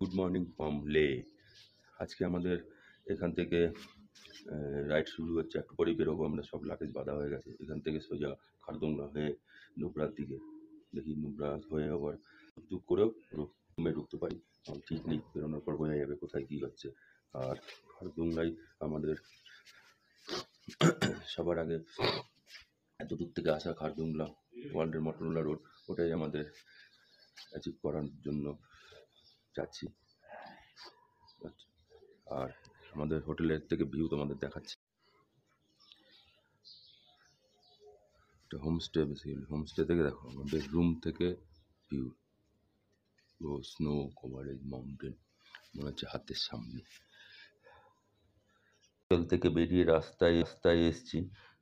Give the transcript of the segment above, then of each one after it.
Good morning from লে। আজকে আমাদের এখান থেকে রাইড শুরু হচ্ছে, একটু পরেই বেরোবো আমরা। সব লাগেজ বাঁধা হয়ে গেছে। এখান থেকে সোজা খারদুংলা হয়ে নুব্রার দিকে। দেখি নুব্রা হয়ে আবার টুক করেও রুমে ঢুকতে পারি, আমার ঠিক নেই। বেরোনোর পর বোঝা যাবে কোথায় কী হচ্ছে। আর খারদুংলাই আমাদের সবার আগে এত দূর থেকে আসা, খারদুংলা ওয়ার্ল্ডের মটোরোলা রোড, ওটাই আমাদের অ্যাচিভ করার জন্য যাচ্ছি। আর আমাদের হোটেলের থেকে ভিউ তোমাদের দেখাচ্ছি। এটা হোমস্টে, বেসিক্যালি হোমস্টে থেকে দেখো আমাদের রুম থেকে ভিউ, পুরো স্নো কভারেজ মাউন্টেন, মনে হচ্ছে হাতের সামনে। হোটেল থেকে বেরিয়ে রাস্তায় এসছি।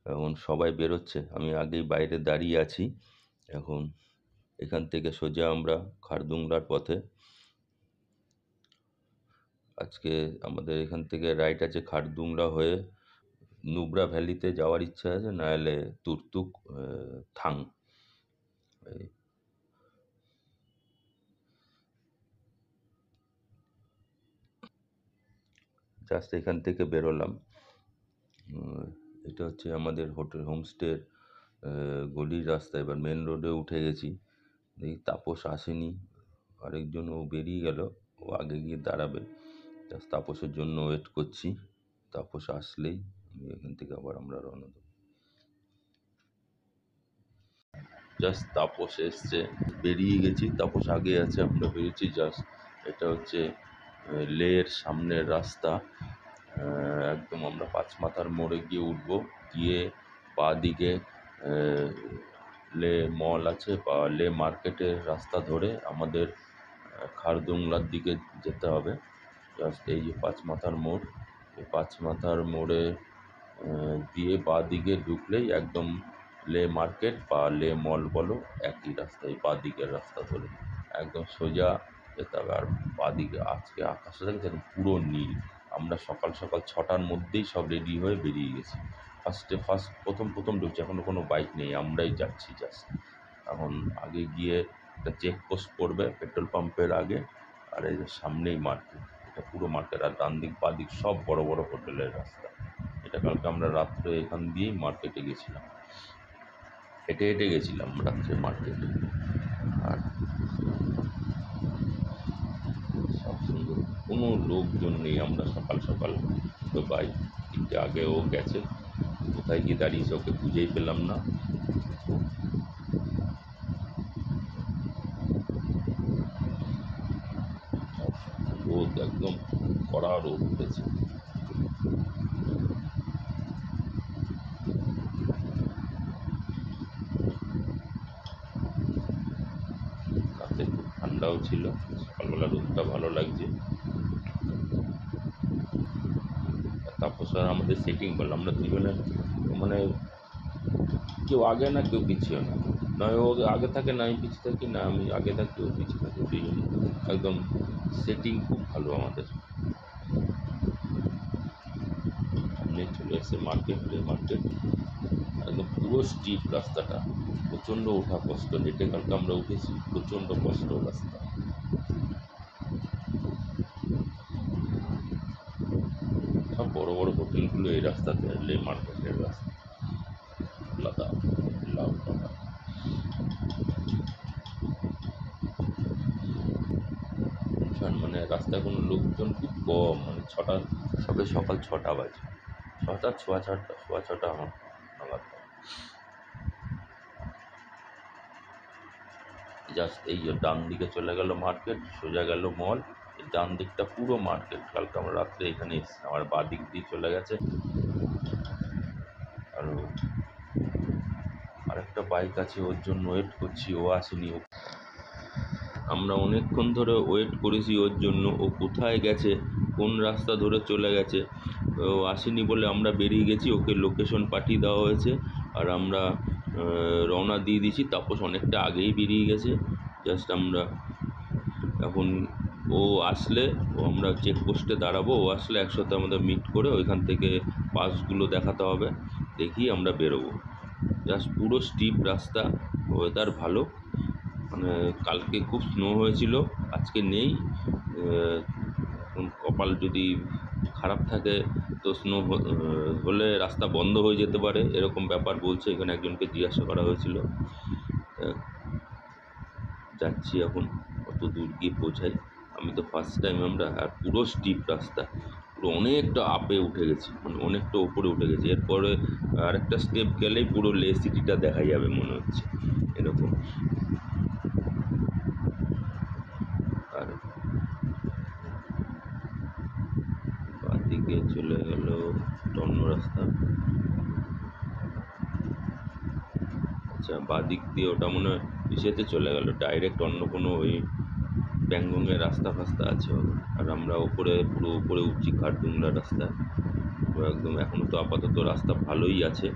এখন সবাই বেরোচ্ছে, আমি আগেই বাইরে দাঁড়িয়ে আছি। এখন এখান থেকে সোজা আমরা খারদুংলার পথে। আজকে আমাদের এখান থেকে রাইড আছে খারদুংলা হয়ে নুব্রা ভ্যালিতে যাওয়ার ইচ্ছা আছে, নাহলে তুর্তুক থাং। জাস্ট এখান থেকে বেরোলাম। এটা হচ্ছে আমাদের হোটেল হোমস্টের গলির রাস্তা। এবার মেন রোডে উঠে গেছি। দেখি তাপস আসেনি, আরেকজন ও বেরিয়ে গেল, ও আগে গিয়ে দাঁড়াবে। জাস্ট তাপসের জন্য ওয়েট করছি। তাপস আসলেই এখান থেকে আবার আমরা রওনা দেব। জাস্ট তাপস এসছে, বেরিয়ে গেছি। তাপস আগে আছে, আমরা বেরিয়েছি। জাস্ট এটা হচ্ছে লের সামনের রাস্তা। একদম আমরা পাঁচমাথার মোড়ে গিয়ে উঠবো, গিয়ে বাঁ দিকে লে মল আছে বা লে মার্কেটের রাস্তা ধরে আমাদের খারদুংলার দিকে যেতে হবে। জাস্ট এই যে পাঁচমাথার মোড়, এই পাঁচমাথার মোড়ে দিয়ে বাঁ দিকে ঢুকলেই একদম লে মার্কেট বা লে মল বলো, একই রাস্তায় বাঁ দিকের রাস্তা ধরে একদম সোজা যেতে হবে। আর বাঁ দিকে আজকে আকাশটা দেখেছেন পুরো নীল। আমরা সকাল সকাল 6টার মধ্যেই সব রেডি হয়ে বেরিয়ে গেছি। প্রথম ঢুকছি, এখনও কোনো বাইক নেই, আমরাই যাচ্ছি। জাস্ট এখন আগে গিয়ে একটা চেকপোস্ট পড়বে পেট্রোল পাম্পের আগে, আর এই যে সামনেই মার্কেট, এটা পুরো মার্কেট। আর ডান দিক বাঁ দিক সব বড় বড় হোটেলের রাস্তা। এটা কালকে আমরা রাত্রে এখান দিয়েই মার্কেটে গেছিলাম, হেঁটে হেঁটে গেছিলাম রাত্রে মার্কেটে। আর সব সুন্দর, কোনো লোকজন নেই। আমরা সকাল সকাল তো বাইক তিনটে আগে ও গেছে, কোথায় গিয়ে দাঁড়িয়েছে ওকে খুঁজেই পেলাম না। রোদ একদম কড়া রোদ উঠেছে। রাতে খুব ঠান্ডাও ছিল, সকালবেলা রোদটা ভালো লাগছে। তাপস আর আমাদের সেটিং বললাম, আমরা দুজনে মানে কেউ আগে না কেউ পিছিয়ে না, নয় ও আগে থাকে না আমি পিছিয়ে থাকি, না আমি আগে থাকি ও পিছিয়ে থাকি। দুজনে একদম সেটিং খুব ভালো আমাদের। সামনে চলে এসছে মার্কেট, মার্কেট একদম পুরো স্ট্রিট রাস্তাটা, প্রচণ্ড ওঠা কষ্ট। হেঁটে কালকে আমরা উঠেছি, প্রচণ্ড কষ্ট রাস্তা। সব বড় বড় হোটেলগুলো এই রাস্তাতে, লে মার্কেটের রাস্তা আলাদা, লাভ টাকা। মানে রাস্তায় কোনো লোকজন খুব কম, মানে সবে সকাল 6টা বাজে, 6টা সোয়া ছটা আমার নাগাদ। জাস্ট এই যে ডান দিকে চলে গেল মার্কেট, সোজা গেল মল, এই ডান দিকটা পুরো মার্কেট। কালকে আমরা রাত্রে এখানে এসেছি, আমার বাঁ দিক দিয়ে চলে গেছে। আরেকটা বাইক আছে, ওর জন্য ওয়েট করছি, ও আসেনি। আমরা অনেকক্ষণ ধরে ওয়েট করেছি ওর জন্য, ও কোথায় গেছে, কোন রাস্তা ধরে চলে গেছে, ও আসেনি বলে আমরা বেরিয়ে গেছি। ওকে লোকেশন পাঠিয়ে দেওয়া হয়েছে, আর আমরা রওনা দিয়ে দিয়েছি। তাপস অনেকটা আগেই বেরিয়ে গেছে। জাস্ট আমরা এখন ও আসলে আমরা চেকপোস্টে দাঁড়াবো, ও আসলে একসাথে আমাদের মিট করে ওইখান থেকে পাসগুলো দেখাতে হবে, দেখি আমরা বেরোবো। জাস্ট পুরো স্টিপ রাস্তা, ওয়েদার ভালো, মানে কালকে খুব স্নো হয়েছিল, আজকে নেই। এখন কপাল যদি খারাপ থাকে তো স্নো হলে রাস্তা বন্ধ হয়ে যেতে পারে, এরকম ব্যাপার বলছে। এখানে একজনকে জিজ্ঞাসা করা হয়েছিল। যাচ্ছি এখন, কত দূর গিয়ে পৌঁছাই। আমি তো ফার্স্ট টাইম আমরা, আর পুরো স্টিপ রাস্তা, পুরো অনেকটা আপে উঠে গেছি, মানে অনেকটা ওপরে উঠে গেছি। এরপরে আরেকটা স্টেপ গেলেই পুরো লে সিটিটা দেখা যাবে মনে হচ্ছে এরকম। আর বাদিকে চলে গেল অন্য রাস্তা। আচ্ছা, বাদিক দিয়ে ওটা মনে হয় ইসেতে চলে গেল, ডাইরেক্ট অন্য কোনো ওই প্যাংগংয়ের রাস্তা ফাস্তা আছে হবে। আর আমরা ওপরে, পুরো উপরে উঠছি খারদুংলা রাস্তা একদম। এখনও তো আপাতত রাস্তা ভালোই আছে,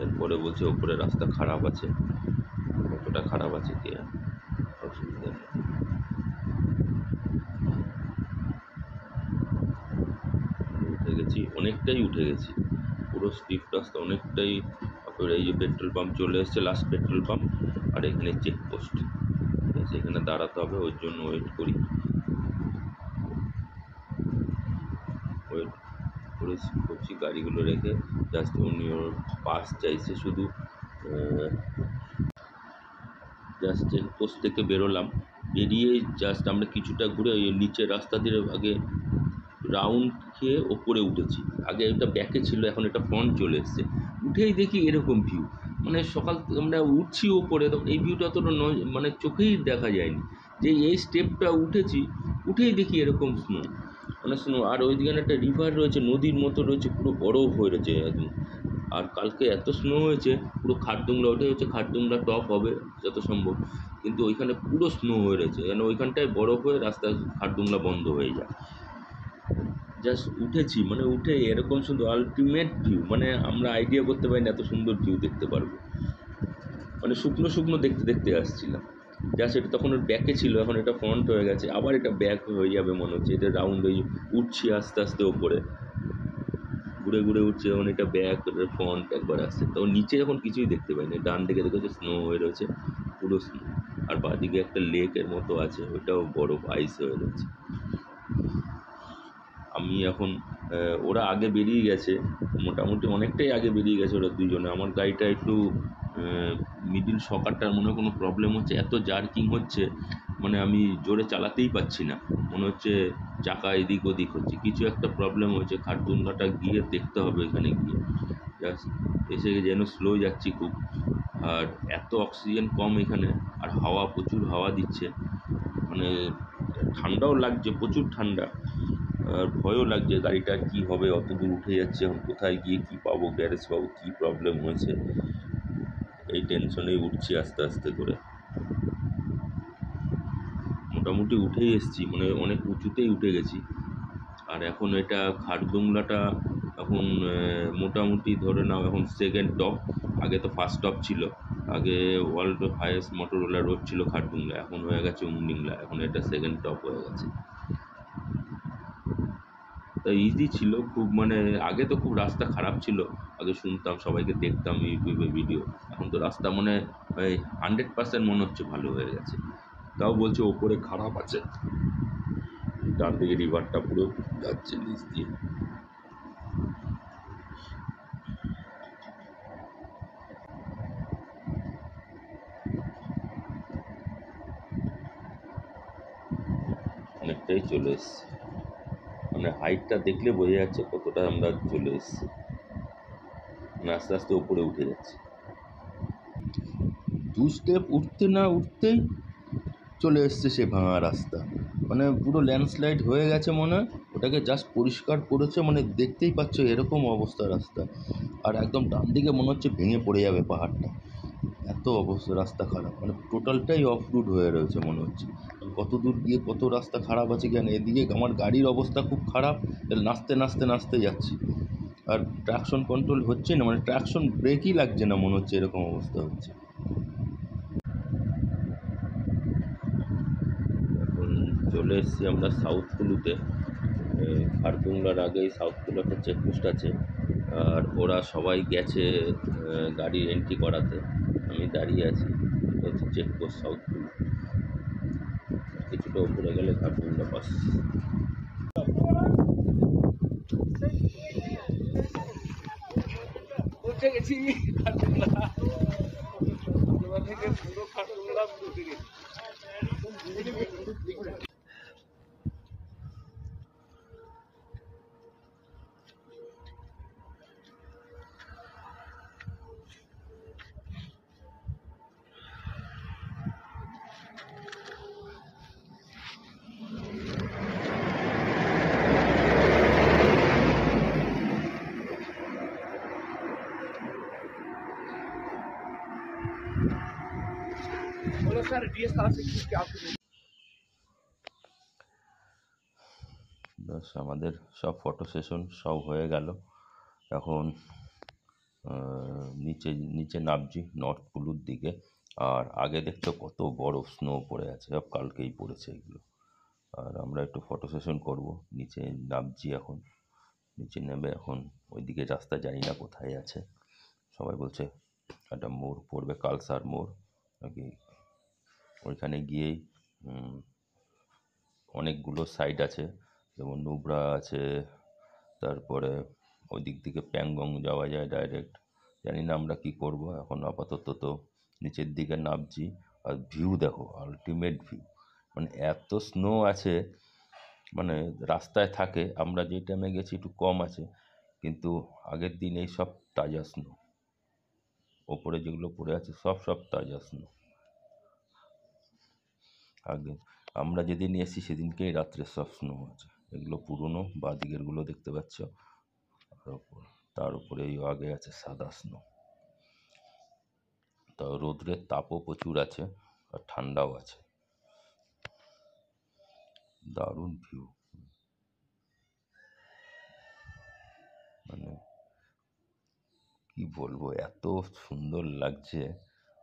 এরপরে বলছে ওপরে রাস্তা খারাপ আছে। কতটা খারাপ আছে কে, অসুবিধা নেই। উঠে গেছি, অনেকটাই উঠে গেছি, পুরো স্টিপ রাস্তা অনেকটাই। তারপরে এই যে পেট্রোল পাম্প চলে এসছে, লাস্ট পেট্রোল পাম্প, আর এখানে চেকপোস্ট, এখানে দাঁড়াতে হবে, ওই জন্য ওয়েট করি। ওয়েট করে করছি গাড়িগুলো রেখে। জাস্ট উনি ওর পাস চাইছে শুধু। জাস্ট চেকপোস্ট থেকে বেরোলাম, বেরিয়ে জাস্ট আমরা কিছুটা ঘুরে ওই নিচের রাস্তা দিয়ে আগে রাউন্ড খেয়ে ওপরে উঠেছি। আগে এটা ব্যাকে ছিল, এখন এটা ফ্রন্ট চলে এসছে। উঠেই দেখি এরকম ভিউ, মানে সকাল আমরা উঠছি ওপরে, তখন এই ভিউটা অতটা মানে চোখেই দেখা যায়নি। যে এই স্টেপটা উঠেছি, উঠেই দেখি এরকম স্নো, মানে স্নো। আর ওইদিকে একটা রিভার রয়েছে, নদীর মতো রয়েছে, পুরো বরফ হয়ে রয়েছে একদম। আর কালকে এত স্নো হয়েছে, পুরো খারদুংলা, ওটাই হচ্ছে খারদুংলা টপ হবে যত সম্ভব, কিন্তু ওইখানে পুরো স্নো হয়ে রয়েছে, কেন ওইখানটায় বরফ হয়ে রাস্তা খারদুংলা বন্ধ হয়ে যায়। জাস্ট উঠেছি, মানে উঠে এরকম সুন্দর আলটিমেট ভিউ, মানে আমরা আইডিয়া করতে পারি না এত সুন্দর ভিউ দেখতে পারবো। মানে শুকনো শুকনো দেখতে দেখতে আসছিলাম। জাস্ট এটা তখন ওর ব্যাকে ছিল, এখন এটা ফ্রন্ট হয়ে গেছে, আবার এটা ব্যাক হয়ে যাবে মনে হচ্ছে। এটা রাউন্ড হয়ে উঠছি আস্তে আস্তে ওপরে, ঘুরে ঘুরে উঠছে, যখন এটা ব্যাক ফ্রন্ট একবার আসছে, তখন নিচে যখন কিছুই দেখতে পাই না। ডান দিকে দেখেছে স্নো হয়ে রয়েছে, পুরো স্নো। আর বাঁদিকে একটা লেকের মতো আছে, ওইটাও বরফ, আইস হয়ে রয়েছে। আমি এখন ওরা আগে বেরিয়ে গেছে, মোটামুটি অনেকটাই আগে বেরিয়ে গেছে ওরা দুজনে। আমার গাড়িটা একটু মিডিল শকারটার মনে হয় কোনো প্রবলেম হচ্ছে, এত জার্কিং হচ্ছে, মানে আমি জোরে চালাতেই পারছি না, মনে হচ্ছে চাকা এদিক ওদিক হচ্ছে, কিছু একটা প্রবলেম হয়েছে। খারদুংলাটা গিয়ে দেখতে হবে, এখানে গিয়ে জাস্ট এসে যেন স্লো যাচ্ছি খুব। আর এত অক্সিজেন কম এখানে, আর হাওয়া, প্রচুর হাওয়া দিচ্ছে, মানে ঠান্ডাও লাগছে, প্রচুর ঠান্ডা। আর ভয়ও লাগছে গাড়িটা কী হবে, অত দূর উঠে যাচ্ছে, এখন কোথায় গিয়ে কী পাবো, গ্যারেজ পাবো, কী প্রবলেম হয়েছে, এই টেনশনেই উঠছি আস্তে আস্তে করে। মোটামুটি উঠেই এসেছি, মানে অনেক উঁচুতেই উঠে গেছি। আর এখন এটা খারদুংলাটা এখন মোটামুটি ধরে নাও এখন সেকেন্ড টপ। আগে তো ফার্স্ট টপ ছিল, আগে ওয়ার্ল্ড হাইয়েস্ট মোটরোলা রোড ছিল খারদুংলা, এখন হয়ে গেছে উমডিংলা, এখন এটা সেকেন্ড টপ হয়ে গেছে। তা ইজি ছিল খুব, মানে আগে তো খুব রাস্তা খারাপ ছিল, আগে শুনতাম, সবাইকে দেখতাম ইউটিউবে ভিডিও। এখন তো রাস্তা মনে হয় 100% মনে হচ্ছে ভালো হয়ে গেছে। তাও বলছে ওপরে খারাপ আছে। ডান দিকে রিভারটা পুরো যাচ্ছে নিচ দিয়ে। অনেকটাই চলে এসছে, মানে হাইটটা দেখলে বোঝা যাচ্ছে কতটা আমরা চলে এসছি, মানে আস্তে আস্তে উপরে উঠে যাচ্ছে। 2 স্টেপ উঠতে না উঠতেই চলে এসছে সে ভাঙা রাস্তা, মানে পুরো ল্যান্ডস্লাইড হয়ে গেছে মনে হয়। ওটাকে জাস্ট পরিষ্কার করেছে, মানে দেখতেই পাচ্ছ এরকম অবস্থা রাস্তা। আর একদম ডান দিকে মনে হচ্ছে ভেঙে পড়ে যাবে পাহাড়টা, এত অবস্থা রাস্তা খারাপ, মানে টোটালটাই অফ রুট হয়ে রয়েছে মনে হচ্ছে। কত দূর গিয়ে কত রাস্তা খারাপ আছে কেন, এদিকে আমার গাড়ির অবস্থা খুব খারাপ, নাচতে নাচতে নাচতে যাচ্ছি। আর ট্রাকশন কন্ট্রোল হচ্ছে না, মানে ট্রাকশন ব্রেকই লাগছে না মনে হচ্ছে, এরকম অবস্থা হচ্ছে। এখন চলে এসেছি আমরা সাউথ কুলুতে। খারদুংলার আগেই সাউথ কুলু একটা চেকপোস্ট আছে, আর ওরা সবাই গেছে গাড়ি এন্ট্রি করাতে, আমি দাঁড়িয়ে আছি। এটা হচ্ছে চেকপোস্ট সাউথ কুলু। কিছু কিছুটা উপরে গেলে ঘাটগুন্ডা পাস। উঠে গেছি খাটুলা থেকে পুরো খাটুলা উঠে গেছি। बोलो सर डीएस कहाँ से खींच के आपको ব্যাস আমাদের সব ফটো সেশন সব হয়ে গেল। এখন নিচে নিচে নামছি নর্থ কুলুর দিকে। আর আগে দেখছো কত বড় স্নো পড়ে আছে, সব কালকেই পড়েছে এগুলো। আর আমরা একটু ফটো সেশন করবো, নিচে নামছি এখন। নিচে নেমে এখন ওইদিকে রাস্তা জানি না কোথায় আছে, সবাই বলছে একটা মোড় পড়বে, কালসার মোড় নাকি। ওইখানে গিয়েই অনেকগুলো সাইট আছে, যেমন নুব্রা আছে, তারপরে ওই দিক থেকে প্যাংগং যাওয়া যায় ডাইরেক্ট। জানি না আমরা কী করব এখন, আপাতত তো নিচের দিকে নামছি। আর ভিউ দেখো, আলটিমেট ভিউ, মানে এত স্নো আছে, মানে রাস্তায় থাকে। আমরা যে টাইমে গেছি একটু কম আছে, কিন্তু আগের দিন এই সব তাজা স্নো, ওপরে যেগুলো পড়ে আছে সব সব তাজা স্নো। আগে আমরা যেদিন এসেছি সেদিনকেই রাত্রে সব স্নো আছে। এগুলো পুরনো, বা দিকেরগুলো দেখতে পাচ্ছ। তার উপরে এই আগে আছে সাদা স্নো। তা রোদ্রের তাপও প্রচুর আছে, আর ঠান্ডাও আছে। দারুণ ভিউ, মানে কি বলবো, এত সুন্দর লাগছে,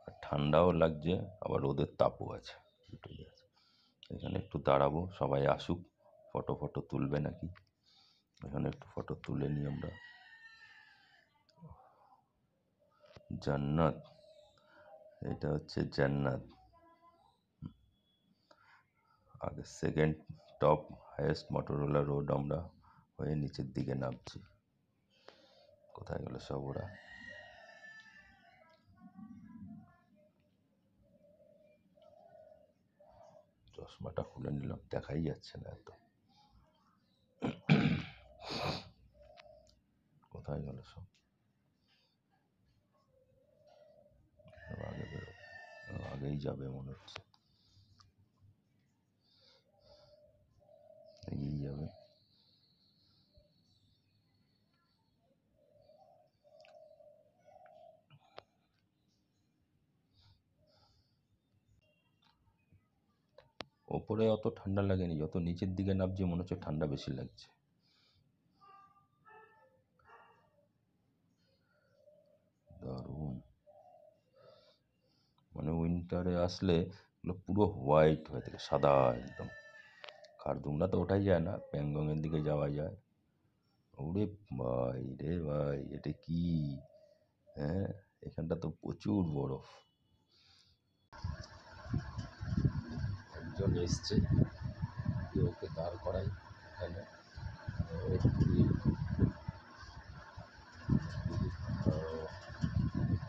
আর ঠান্ডাও লাগছে, আবার রোদের তাপও আছে, দুটোই আছে। এখানে একটু দাঁড়াবো, সবাই আসুক, ফটো ফটো তুলবে নাকি। এখানে একটু ফটো তুলে নিই আমরা। জান্নাত, এটা হচ্ছে জান্নাত। আগে second top highest Motorola road আমরা হয়ে নিচের দিকে নামছি। কোথায় গেল সব ওরা? চশমাটা খুলে নিলাম, দেখাই যাচ্ছে না এত। কোথায় গেল সব? আগে বেরো, আগেই যাবে মনে হচ্ছে, এগিয়ে যাবে। ওপরে অত ঠান্ডা লাগেনি, যত নিচের দিকে নামছে মনে হচ্ছে ঠান্ডা বেশি লাগছে। দারুণ, মানে উইন্টারে আসলে পুরো হোয়াইট হয়ে থাকে, সাদা একদম। খারদুংলা তো ওঠাই যায় না, প্যাংগংয়ের দিকে যাওয়া যায়। ওরে ভাই রে ভাই, এটা কি! হ্যাঁ, এখানটা তো প্রচুর বরফ। একজন এসছে, ওকে দাঁড় করাই এখানে।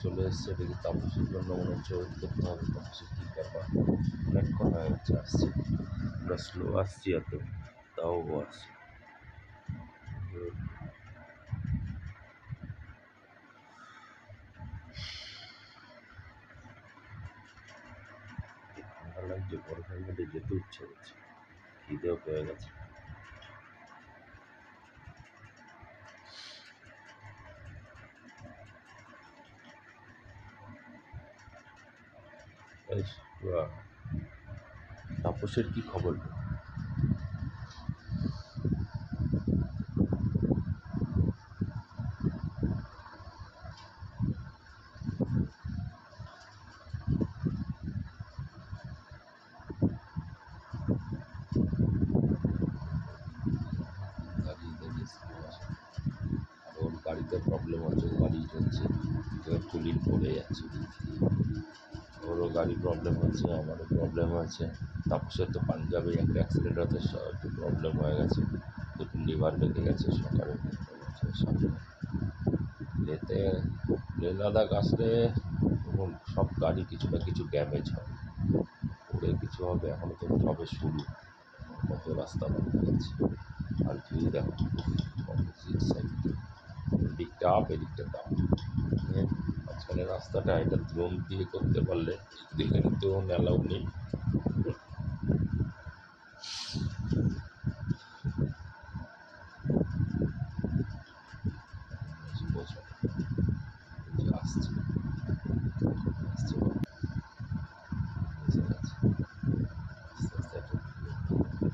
চলে এসছে, দেখি তাপসের জন্য মনে হচ্ছে ওয়েট করতে হবে। তাপসের কী ব্যাপার, অনেকক্ষণ হয়ে গেছে আসছে। আমরা স্লো আসছি এত, তাও ও আসছে। ঠান্ডা লাগছে, বরফের মধ্যে যেতে ইচ্ছে হচ্ছে, খিদেও পেয়ে গেছে। তাপসের কি খবর? ওর গাড়িতে প্রবলেম হচ্ছে, গাড়ি চলছে, তুলির পড়ে যাচ্ছে। ওরও গাড়ি প্রবলেম হচ্ছে, আমারও প্রবলেম আছে। তাপসের তো পাঞ্জাবে একটা অ্যাক্সিডেন্ট হতে একটু প্রবলেম হয়ে গেছে, দুটো লিভার বেঁকে গেছে সকালে সামনে। লেতে লে লাদাখ আসলে সব গাড়ি কিছু না কিছু ড্যামেজ হয়, ওদের কিছু হবে। এখন তো সবে শুরু, কত রাস্তা বানানো যাচ্ছে। আর ভিউ দেখো, অপোজিট সাইড, এদিকটা আপ এদিকটা ডাউন, মাঝখানে রাস্তাটা এটা ড্রোন দিয়ে করতে পারলে, এখানে ড্রোন অ্যালাউ নেই। বোঝো যে আসছে আসছে এসে গেছে, আস্তে আস্তে একটা আসছে।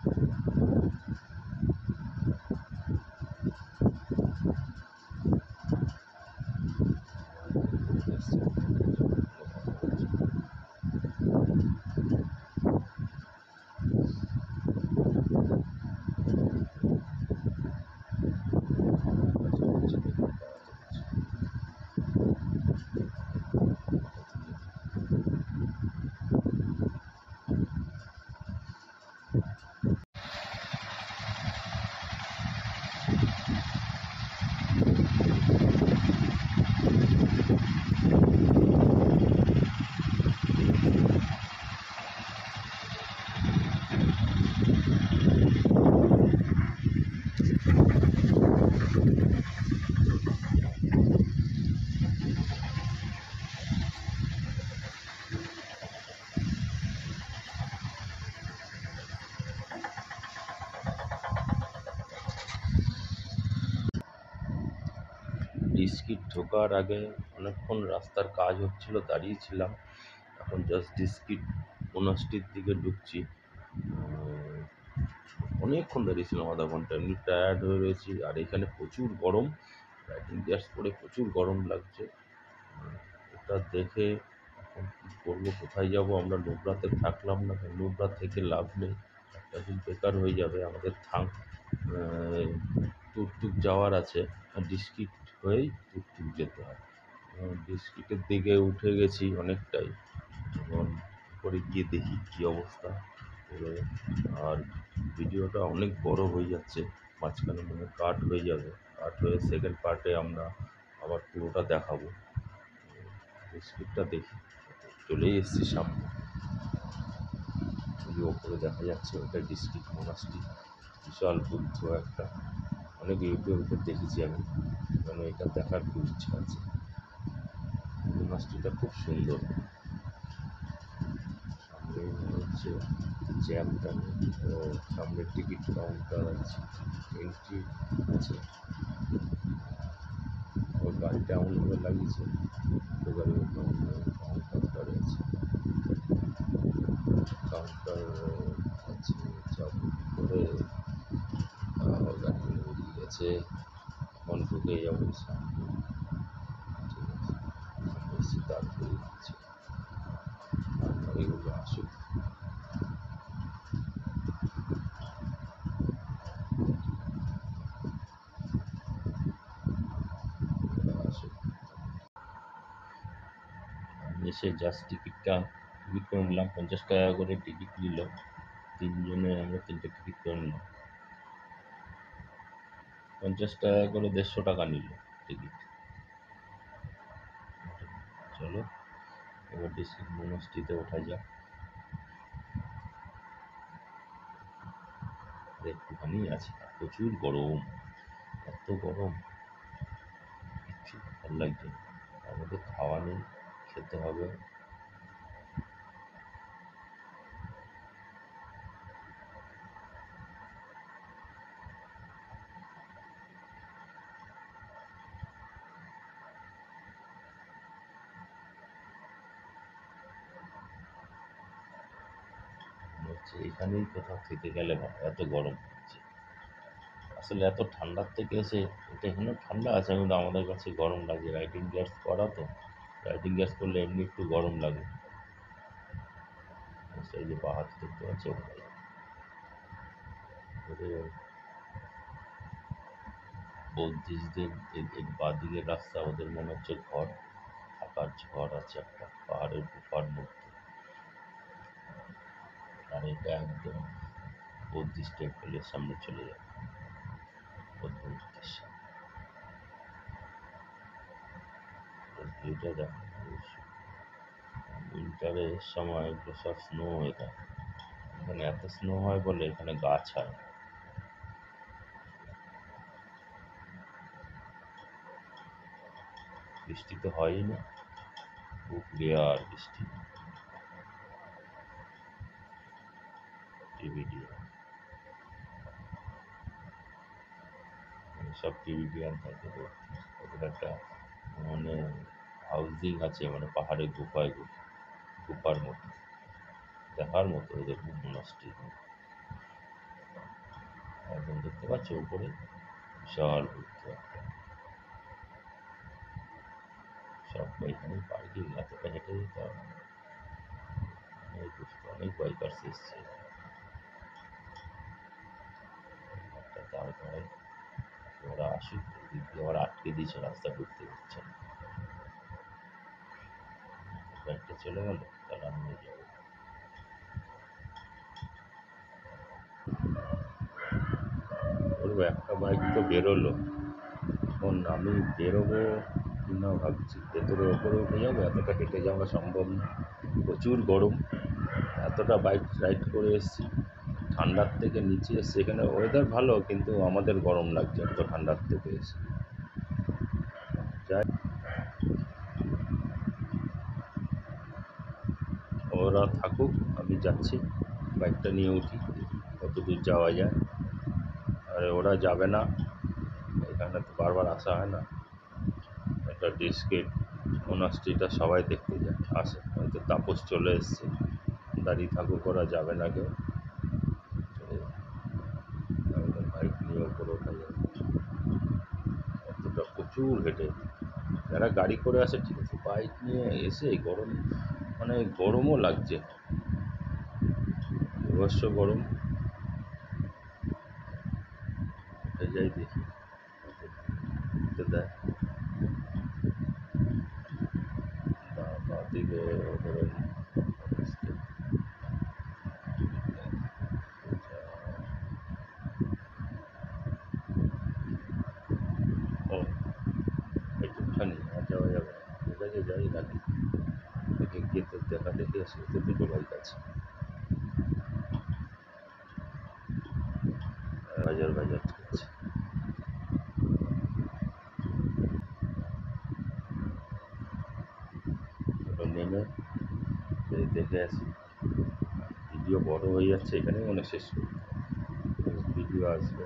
ডিস্কিট ঢোকার আগে অনেকক্ষণ রাস্তার কাজ হচ্ছিল, দাঁড়িয়েছিলাম। এখন জাস্ট ডিস্কিট মোনাস্ট্রির দিকে ঢুকছি। অনেকক্ষণ দাঁড়িয়েছিলাম, আধা ঘন্টা, এমনি টায়ার্ড হয়ে রয়েছি। আর এখানে প্রচুর গরম, রাইডিং গ্যাস পরে প্রচুর গরম লাগছে। এটা দেখে এখন কী করবো, কোথায় যাব? আমরা নুব্রাতে থাকলাম না, নুব্রা থেকে লাভ নেই, একটা দিন বেকার হয়ে যাবে আমাদের। টুকটুক যাওয়ার আছে, ডিস্ট্রিক্ট হয়েই টুকটুক যেতে হয়। ডিস্ট্রিক্টের দিকে উঠে গেছি অনেকটাই, এখন করে গিয়ে দেখি কী অবস্থা করে। আর ভিডিওটা অনেক বড় হয়ে যাচ্ছে, মাঝখানে মনে কাট হয়ে যাবে, কাট হয়ে সেকেন্ড পার্টে আমরা আবার পুরোটা দেখাবো। ডিস্ট্রিক্টটা দেখি, চলেই এসেছি সামনে, ওই ওপরে দেখা যাচ্ছে ওটা ডিস্ট্রিক্ট মোনাস্ট্রি, বিশাল বুদ্ধ একটা, অনেক ইউটিউবে দেখেছি আমি, কারণ এটা দেখার খুব ইচ্ছা আছে। মোনাস্ট্রিটা খুব সুন্দর, সামনে মনে হচ্ছে জ্যামটা নেই, ও সামনে টিকিট কাউন্টার আছে, এন্ট্রি আছে। ওর গাড়িটা এমনভাবে লাগিয়েছে, দুটো গাড়ি কাউন্টার আছে, কাউন্টার আছে, চাবি করে গাড়ি বেরিয়ে গেছে। এখন ঢুকে যাবো সামনে, ঠিক আছে, বেশি দাঁড় করে দিচ্ছে, আর গাড়িগুলো আসুক, আসুক। এসে জাস্ট টিকিট করে নিলাম, 50 টাকা করে টিকিট নিল, তিনজনে আমরা তিনটে টিকিট করে নিলাম। 50 টাকা করে 150 টাকা নিল টিকিট। চলো এবার ডিস্ট্রিক্ট মোনাস্ট্রিতে ওঠা যাক। আর একটুখানি আছে, আর প্রচুর গরম, এত গরম কিচ্ছু ভালো লাগছে না। আমাদের খাওয়া নেই, খেতে হবে। মনে হচ্ছে এখানেই কোথাও থেকে গেলে ভালো, এত গরম হচ্ছে। আসলে এত ঠান্ডার থেকে এসে, এটা এখানেও ঠান্ডা আছে কিন্তু আমাদের কাছে গরম লাগে, রাইডিং গ্লাভস করা তো, রাইডিং গ্লাভস করলে এমনি একটু গরম লাগে। এই যে পাহাড় দেখতে পাচ্ছ, বৌদ্ধিস্টদের বাঁদিকের রাস্তা, ওদের মনে হচ্ছে ঘর, থাকার ঘর আছে একটা পাহাড়ের গুফার মধ্যে। আর এটা একদম বুদ্ধিস্ট টেম্পলের সামনে চলে যাবে, বৌদ্ধ মূর্তির সামনে। ভিউটা দেখো, উইন্টারের সময় এগুলো সব স্নো হয়ে থাকে। এখানে এত স্নো হয় বলে এখানে গাছ হয় না। বৃষ্টি তো হয়ই না, খুব রেয়ার বৃষ্টি। টিভিডিয়ান, সব টিভিডিয়ান থাকে। ওদের একটা মানে হাউজিং আছে, মানে পাহাড়ের গুফায় গুফার মতো, দেখার মতো ওদের মনস্ট্রি। একদম দেখতে পাচ্ছ উপরে বিশাল বুদ্ধ একটা। সব এখানে পার্কিং, এতটা হেঁটে যেতে হবে। অনেক বাইকার্স এসছে। একটা দাঁড় করায় ওরা আসুক, ওদিক দিয়ে আবার আটকে দিয়েছে, রাস্তা ঢুকতে দিচ্ছে না। বাইকটা চলে গেল, তাহলে আমি যাবো। বলবো একটা বাইক তো বেরোলো, এখন আমি বেরোবো কিনা ভাবছি। ভেতরে ওপরে উঠে যাবো, এতটা হেঁটে যাওয়া সম্ভব না, প্রচুর গরম। এতটা বাইক রাইড করে এসেছি, ঠান্ডার থেকে নিচে এসছি। এখানে ওয়েদার ভালো, কিন্তু আমাদের গরম লাগছে এত ঠান্ডার থেকে এসে। যাই, ওরা থাকুক, আমি যাচ্ছি, বাইকটা নিয়ে উঠি, কত দূর যাওয়া যায়। আরে ওরা যাবে না, এখানে তো বারবার আসা হয় না। এটা ডিস্ট্রিক্ট মনাস্ট্রিটা সবাই দেখতে যায়, আসে। হয়তো তাপস চলে এসছে, দাঁড়িয়ে থাকুক, ওরা যাবে না কেউ। আমাদের বাইক নিয়ে ওপরে ওঠা যাবে, এতটা প্রচুর হেঁটে। যারা গাড়ি করে আসে ঠিক আছে, বাইক নিয়ে এসে গরম, মানে গরমও লাগছে, বিভৎস গরম। উঠে যাই, দেখি উঠতে দেয়। দিকে ওদের ও একটুখানি আর যাওয়া যাবে না, ঠিক আছে যাই নাকি। দেখে গিয়ে তো দেখা দেখে আসি, তো দুটো বাইক আছে। বাজার বাজার করছে, ওটা নেমে দেখে আসি। ভিডিও বড় হয়ে যাচ্ছে, এখানেই মনে শেষ করি, ভিডিও আসবে।